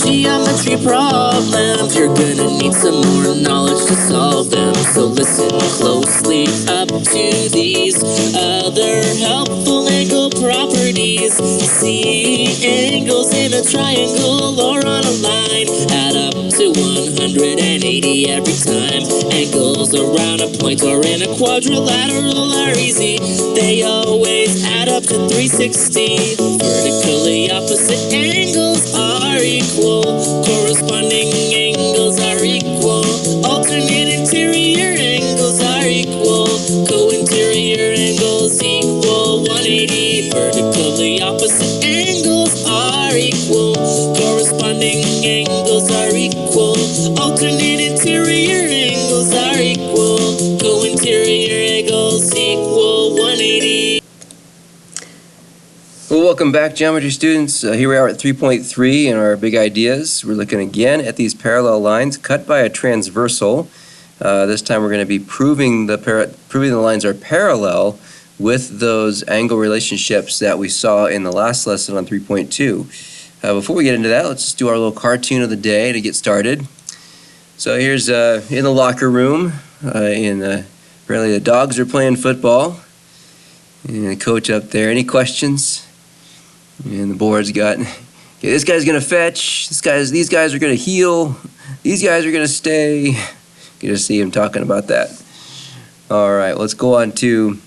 Geometry problems, you're gonna need some more knowledge to solve them. So listen closely up to these other helpful angle properties. See angles in a triangle or on a line add up to 180 every time. Angles around a point or in a quadrilateral are easy. They always add up to 360. Vertically opposite angles are equal. Corresponding angles are equal. Alternate interior angles are equal. Co-interior angles equal 180. Vertically opposite angles are equal. Corresponding angles are equal. Alternate interior angles are equal. Co-interior angles equal 180. Well, welcome back, geometry students. Here we are at 3.3 in our big ideas. We're looking again at these parallel lines cut by a transversal. This time we're going to be proving the lines are parallel with those angle relationships that we saw in the last lesson on 3.2. Before we get into that, let's just do our little cartoon of the day to get started. So here's in the locker room. Apparently the dogs are playing football. And the coach up there. Any questions? And the board's got, okay, this guy's gonna fetch, these guys are gonna heel, these guys are gonna stay. You can just see him talking about that. All right, let's go on to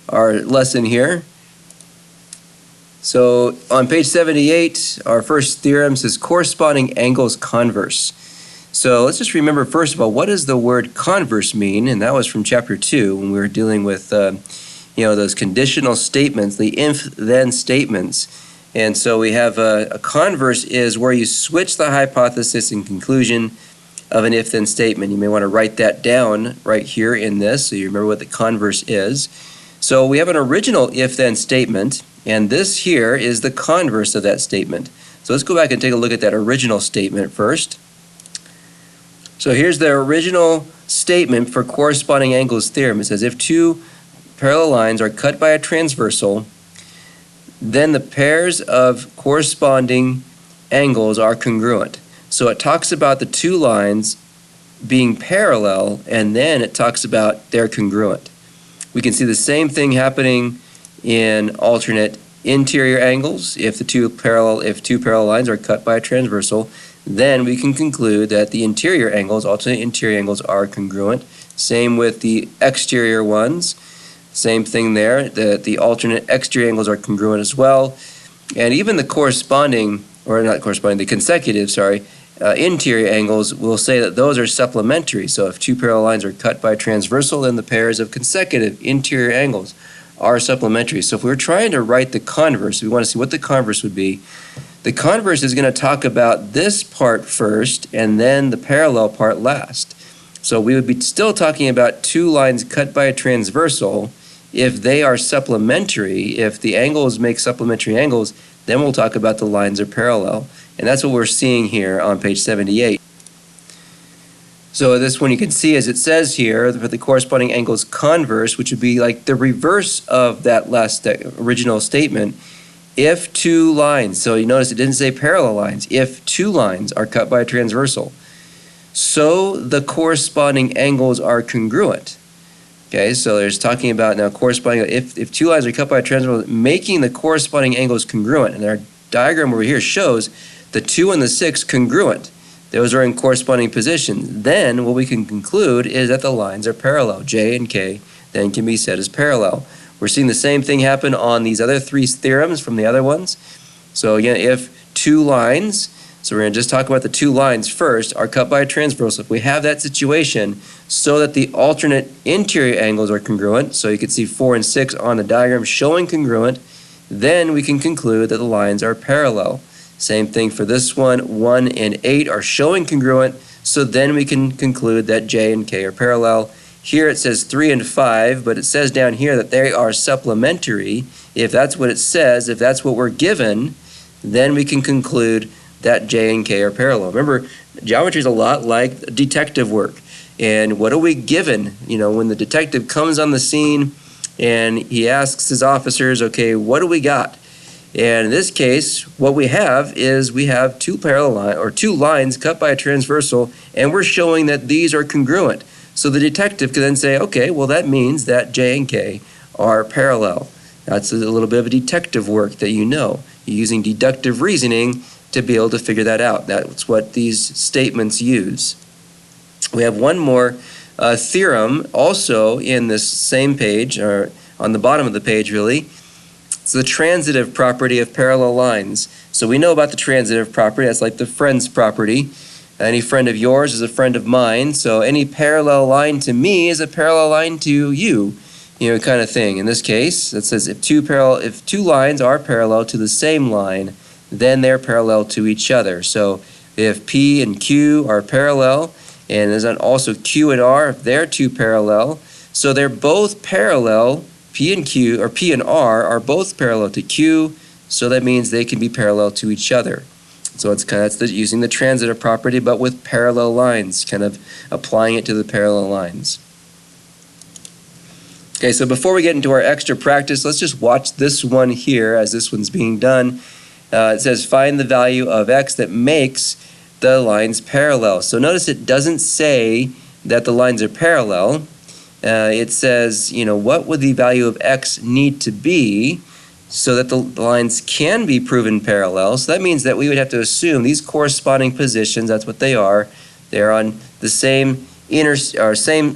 our lesson here. So on page 78, our first theorem says corresponding angles converse. So let's just remember first of all, what does the word converse mean? And that was from chapter 2 when we were dealing with those conditional statements, the if-then statements. And so we have a converse is where you switch the hypothesis and conclusion of an if-then statement. You may want to write that down right here in this so you remember what the converse is. So we have an original if-then statement, and this here is the converse of that statement. So let's go back and take a look at that original statement first. So here's the original statement for corresponding angles theorem. It says if two parallel lines are cut by a transversal, then the pairs of corresponding angles are congruent. So it talks about the two lines being parallel, and then it talks about they're congruent. We can see the same thing happening in alternate interior angles. If two parallel lines are cut by a transversal, then we can conclude that the interior angles, alternate interior angles, are congruent. Same with the exterior ones. Same thing there, the alternate exterior angles are congruent as well. And even the consecutive, interior angles, we'll say that those are supplementary. So if two parallel lines are cut by transversal, then the pairs of consecutive interior angles are supplementary. So if we're trying to write the converse, we want to see what the converse would be. The converse is going to talk about this part first and then the parallel part last. So we would be still talking about two lines cut by a transversal. If they are supplementary, if the angles make supplementary angles, then we'll talk about the lines are parallel. And that's what we're seeing here on page 78. So this one you can see, as it says here, for the corresponding angles converse, which would be like the reverse of that last original statement. If two lines, so you notice it didn't say parallel lines, if two lines are cut by a transversal, so the corresponding angles are congruent. Okay, so there's talking about now corresponding, if two lines are cut by a transversal, making the corresponding angles congruent. And our diagram over here shows the 2 and the 6 congruent. Those are in corresponding positions. Then what we can conclude is that the lines are parallel. J and K then can be said as parallel. We're seeing the same thing happen on these other three theorems from the other ones. So again, if two lines, so we're going to just talk about the two lines first, are cut by a transversal. If we have that situation so that the alternate interior angles are congruent, so you can see 4 and 6 on the diagram showing congruent, then we can conclude that the lines are parallel. Same thing for this one, 1 and 8 are showing congruent, so then we can conclude that J and K are parallel. Here it says 3 and 5, but it says down here that they are supplementary. If that's what it says, if that's what we're given, then we can conclude that J and K are parallel. Remember, geometry is a lot like detective work. And what are we given? When the detective comes on the scene and he asks his officers, okay, what do we got? And in this case, what we have is we have two lines cut by a transversal, and we're showing that these are congruent. So the detective can then say, okay, well, that means that J and K are parallel. That's a little bit of a detective work that You're using deductive reasoning to be able to figure that out. That's what these statements use. We have one more theorem also in this same page, or on the bottom of the page really. It's the transitive property of parallel lines. So we know about the transitive property. That's like the friend's property. Any friend of yours is a friend of mine. So any parallel line to me is a parallel line to you, kind of thing. In this case, it says if two lines are parallel to the same line, then they're parallel to each other. So if P and Q are parallel, and there's also Q and R, if they're two parallel, so they're both parallel. P and R are both parallel to Q, so that means they can be parallel to each other. So that's using the transitive property, but with parallel lines, kind of applying it to the parallel lines. Okay, so before we get into our extra practice, let's just watch this one here as this one's being done. It says find the value of x that makes the lines parallel. So notice it doesn't say that the lines are parallel. It says, what would the value of x need to be so that the lines can be proven parallel? So that means that we would have to assume these corresponding positions, that's what they are. They're on the same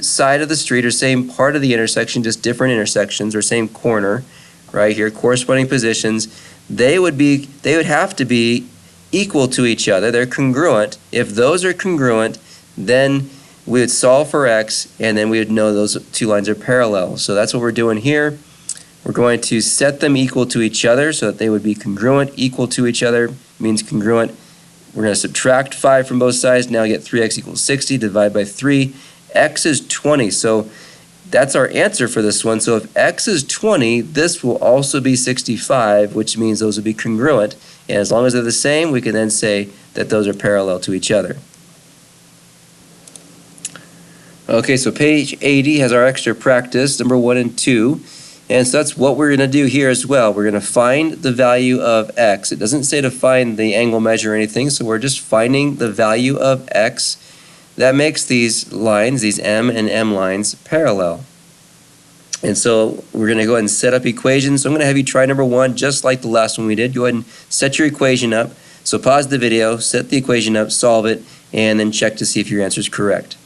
side of the street or same part of the intersection, just different intersections, or same corner, right here, corresponding positions. They would have to be equal to each other. They're congruent. If those are congruent, then we would solve for x, and then we would know those two lines are parallel. So that's what we're doing here. We're going to set them equal to each other so that they would be congruent. Equal to each other means congruent. We're going to subtract 5 from both sides. Now get 3x equals 60. Divide by 3. X is 20. So that's our answer for this one. So if x is 20, this will also be 65, which means those will be congruent. And as long as they're the same, we can then say that those are parallel to each other. Okay, so page 80 has our extra practice, number 1 and 2. And so that's what we're going to do here as well. We're going to find the value of x. It doesn't say to find the angle measure or anything, so we're just finding the value of x that makes these lines, these M and M lines, parallel. And so we're going to go ahead and set up equations. So I'm going to have you try number 1 just like the last one we did. Go ahead and set your equation up. So pause the video, set the equation up, solve it, and then check to see if your answer is correct.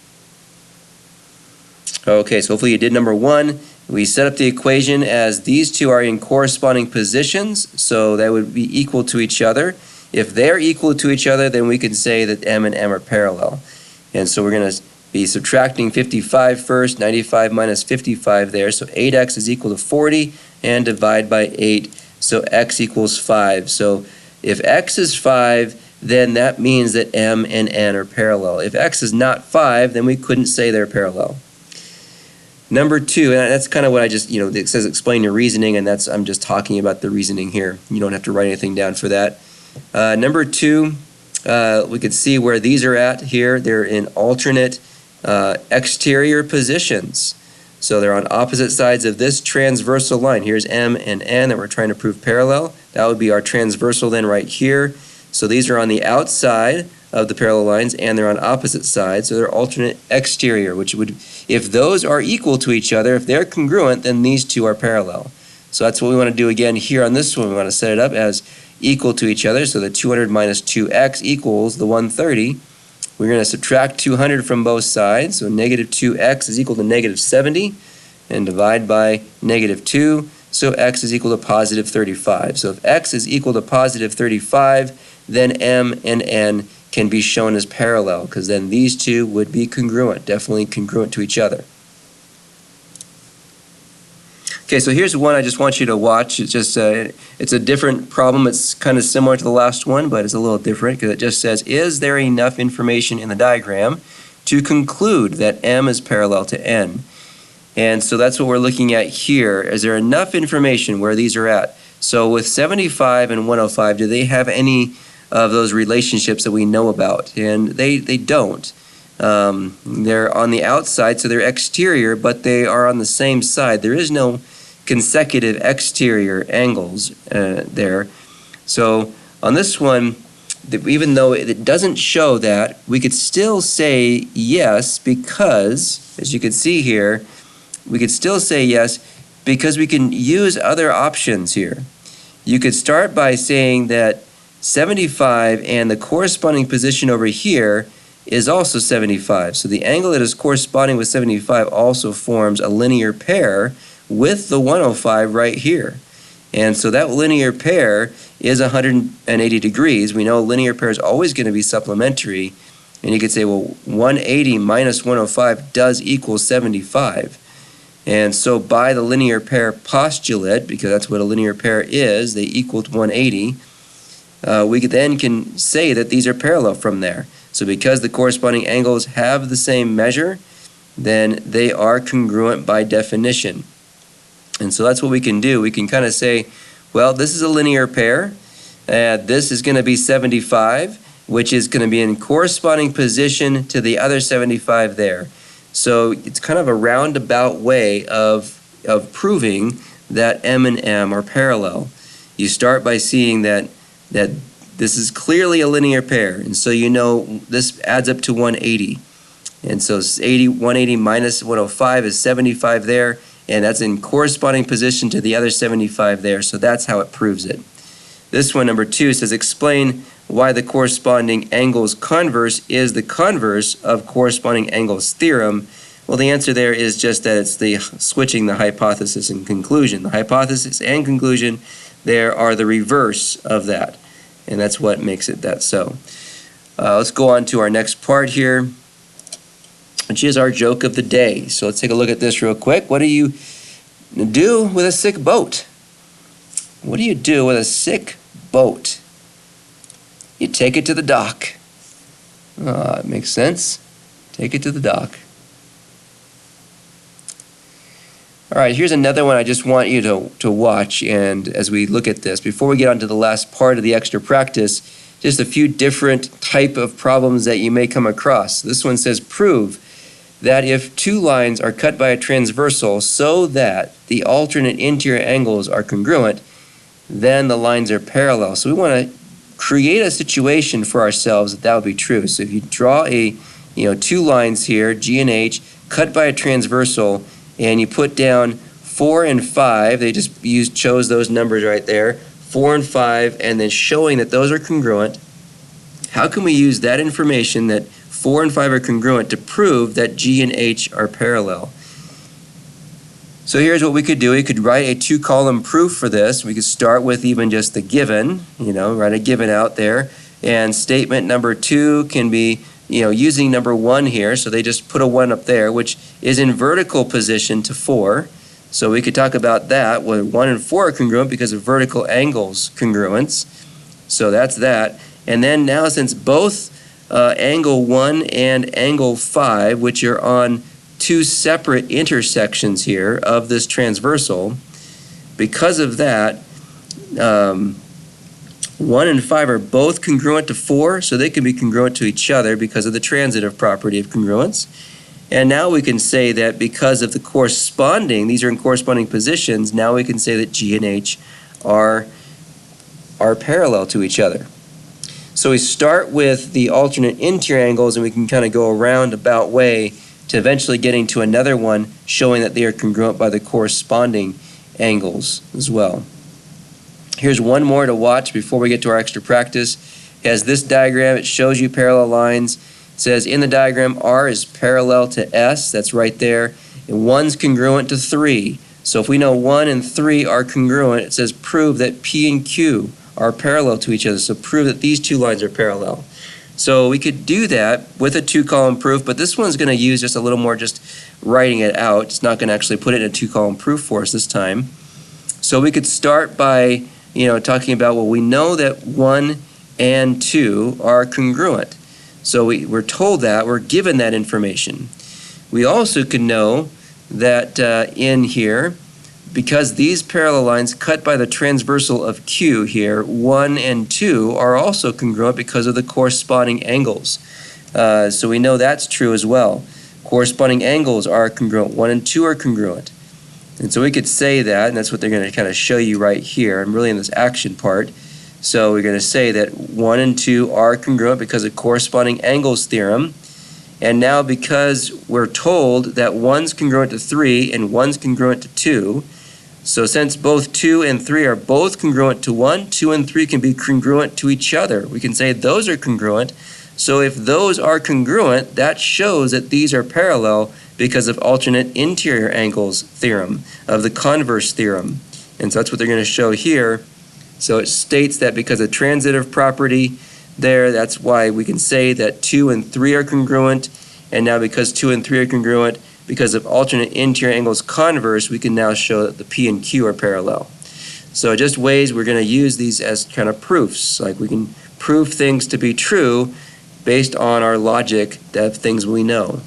Okay, so hopefully you did number 1. We set up the equation as these two are in corresponding positions, so they would be equal to each other. If they're equal to each other, then we can say that M and M are parallel. And so we're going to be subtracting 55 first, 95 minus 55 there, so 8x is equal to 40, and divide by 8, so x equals 5. So if x is 5, then that means that M and N are parallel. If x is not 5, then we couldn't say they're parallel. Number 2, and that's kind of what I just, it says explain your reasoning, and I'm just talking about the reasoning here. You don't have to write anything down for that. Number 2, we could see where these are at here. They're in alternate exterior positions. So they're on opposite sides of this transversal line. Here's M and N that we're trying to prove parallel. That would be our transversal then right here. So these are on the outside of the parallel lines, and they're on opposite sides, so they're alternate exterior, which would, if those are equal to each other, if they're congruent, then these two are parallel. So that's what we want to do again here on this one. We want to set it up as equal to each other, so the 200 minus 2x equals the 130. We're going to subtract 200 from both sides, so negative 2x is equal to negative 70, and divide by negative 2, so x is equal to positive 35. So if x is equal to positive 35, then M and N can be shown as parallel, because then these two would be congruent, definitely congruent to each other. Okay, so here's one I just want you to watch. It's just it's a different problem. It's kind of similar to the last one, but it's a little different because it just says, is there enough information in the diagram to conclude that M is parallel to N? And so that's what we're looking at here. Is there enough information where these are at? So with 75 and 105, do they have any of those relationships that we know about, and they don't. They're on the outside, so they're exterior, but they are on the same side. There is no consecutive exterior angles there. So on this one, even though it doesn't show that, we could still say yes, because, as you can see here, we could still say yes because we can use other options here. You could start by saying that 75 and the corresponding position over here is also 75. So the angle that is corresponding with 75 also forms a linear pair with the 105 right here. And so that linear pair is 180 degrees. We know a linear pair is always going to be supplementary. And you could say, well, 180 minus 105 does equal 75. And so by the linear pair postulate, because that's what a linear pair is, they equal to 180, we then can say that these are parallel from there. So because the corresponding angles have the same measure, then they are congruent by definition. And so that's what we can do. We can kind of say, well, this is a linear pair. This is going to be 75, which is going to be in corresponding position to the other 75 there. So it's kind of a roundabout way of proving that M and M are parallel. You start by seeing that this is clearly a linear pair, and so you know this adds up to 180. And so 180 minus 105 is 75 there, and that's in corresponding position to the other 75 there, so that's how it proves it. This one, number 2, says explain why the corresponding angle's converse is the converse of corresponding angle's theorem. Well, the answer there is just that it's the switching the hypothesis and conclusion. The hypothesis and conclusion there are the reverse of that, and that's what makes it that so. Let's go on to our next part here, which is our joke of the day. So let's take a look at this real quick. What do you do with a sick boat? What do you do with a sick boat? You take it to the dock. It makes sense. Take it to the dock. All right, here's another one I just want you to watch, and as we look at this, before we get on to the last part of the extra practice, just a few different type of problems that you may come across. This one says, prove that if two lines are cut by a transversal so that the alternate interior angles are congruent, then the lines are parallel. So we want to create a situation for ourselves that would be true. So if you draw two lines here, G and H, cut by a transversal, and you put down 4 and 5, they just chose those numbers right there, 4 and 5, and then showing that those are congruent. How can we use that information that 4 and 5 are congruent to prove that G and H are parallel? So here's what we could do. We could write a 2-column proof for this. We could start with even just the given, write a given out there. And statement number 2 can be, using number 1 here. So they just put a 1 up there, which is in vertical position to 4. So we could talk about that, where 1 and 4 are congruent because of vertical angles congruence. So that's that. And then now, since both angle 1 and angle 5, which are on 2 separate intersections here of this transversal, because of that, 1 and 5 are both congruent to 4, so they can be congruent to each other because of the transitive property of congruence. And now we can say that because of the corresponding, these are in corresponding positions, now we can say that G and H are parallel to each other. So we start with the alternate interior angles, and we can kind of go a roundabout way to eventually getting to another one showing that they are congruent by the corresponding angles as well. Here's one more to watch before we get to our extra practice. It has this diagram. It shows you parallel lines. It says in the diagram R is parallel to S. That's right there. And 1's congruent to 3. So if we know 1 and 3 are congruent, it says prove that P and Q are parallel to each other. So prove that these two lines are parallel. So we could do that with a 2-column proof, but this one's going to use just a little more just writing it out. It's not going to actually put it in a 2-column proof for us this time. So we could start by talking about, well, we know that 1 and 2 are congruent. So we're told that, we're given that information. We also could know that in here, because these parallel lines cut by the transversal of Q here, 1 and 2, are also congruent because of the corresponding angles. So we know that's true as well. Corresponding angles are congruent. 1 and 2 are congruent. And so we could say that, and that's what they're going to kind of show you right here. I'm really in this action part. So we're going to say that 1 and 2 are congruent because of corresponding angles theorem. And now because we're told that 1's congruent to 3 and 1's congruent to 2, so since both 2 and 3 are both congruent to 1, 2 and 3 can be congruent to each other. We can say those are congruent. So if those are congruent, that shows that these are parallel because of alternate interior angles theorem, of the converse theorem. And so that's what they're going to show here. So it states that because of transitive property there, that's why we can say that 2 and 3 are congruent. And now because 2 and 3 are congruent, because of alternate interior angles converse, we can now show that the P and Q are parallel. So just ways we're going to use these as kind of proofs. Like we can prove things to be true based on our logic of things we know.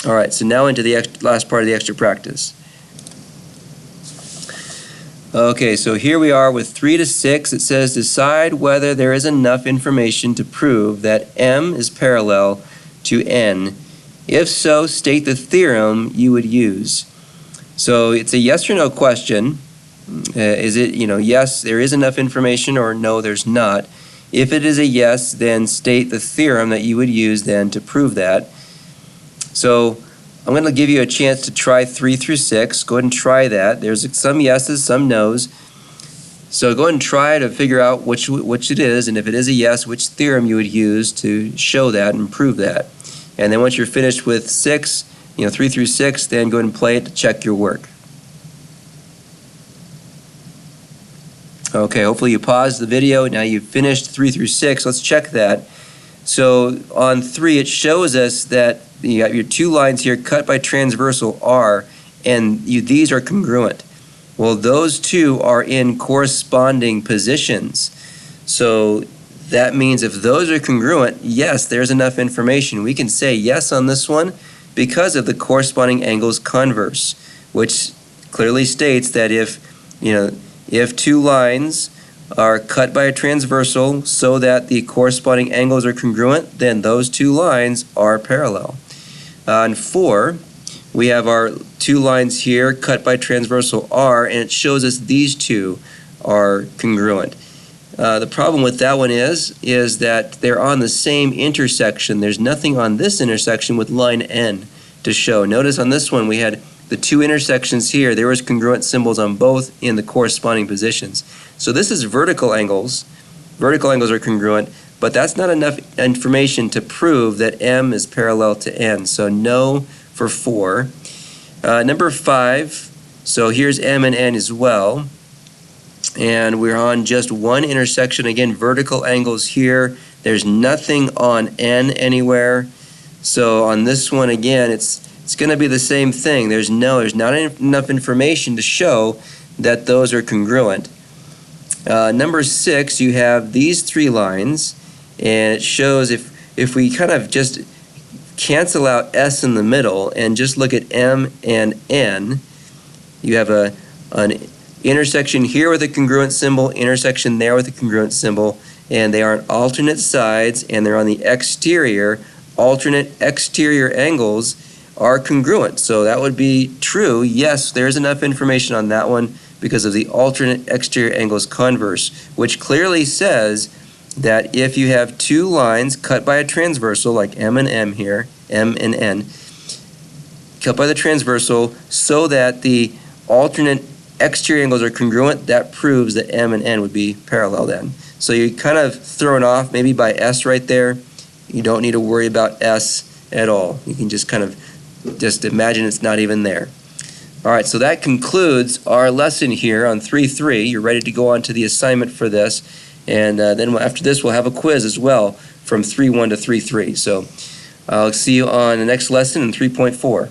All right, so now into the last part of the extra practice. Okay, so here we are with 3 to 6. It says decide whether there is enough information to prove that M is parallel to N. If so, state the theorem you would use. So it's a yes or no question. Is it, yes, there is enough information, or no, there's not. If it is a yes, then state the theorem that you would use then to prove that. So I'm going to give you a chance to try 3 through 6. Go ahead and try that. There's some yeses, some nos. So go ahead and try to figure out which it is, and if it is a yes, which theorem you would use to show that and prove that. And then once you're finished with 6, 3 through 6, then go ahead and play it to check your work. Okay, hopefully you paused the video. Now you've finished 3 through 6. Let's check that. So on 3, it shows us that you got your 2 lines here cut by transversal R, and these are congruent. Well, those 2 are in corresponding positions. So that means if those are congruent, yes, there's enough information. We can say yes on this one because of the corresponding angles converse, which clearly states that if 2 lines are cut by a transversal so that the corresponding angles are congruent, then those 2 lines are parallel. On 4, we have our 2 lines here cut by transversal R, and it shows us these 2 are congruent. The problem with that one is that they're on the same intersection. There's nothing on this intersection with line N to show. Notice on this one we had the 2 intersections here. There was congruent symbols on both in the corresponding positions. So this is vertical angles. Vertical angles are congruent, but that's not enough information to prove that M is parallel to N. So no for 4. Number 5, so here's M and N as well. And we're on just one intersection. Again, vertical angles here. There's nothing on N anywhere. So on this one, again, it's going to be the same thing. There's not enough information to show that those are congruent. Number 6, you have these 3 lines, and it shows if we kind of just cancel out S in the middle and just look at M and N, you have an intersection here with a congruent symbol, intersection there with a congruent symbol, and they are on alternate sides, and they're on the exterior. Alternate exterior angles are congruent. So that would be true. Yes, there's enough information on that one because of the alternate exterior angles converse, which clearly says that if you have 2 lines cut by a transversal, like M and M here, M and N, cut by the transversal so that the alternate exterior angles are congruent, that proves that M and N would be parallel then. So you're kind of thrown off maybe by S right there. You don't need to worry about S at all. You can just kind of imagine it's not even there. All right, so that concludes our lesson here on 3.3. You're ready to go on to the assignment for this. And then after this, we'll have a quiz as well from 3.1 to 3.3. So I'll see you on the next lesson in 3.4.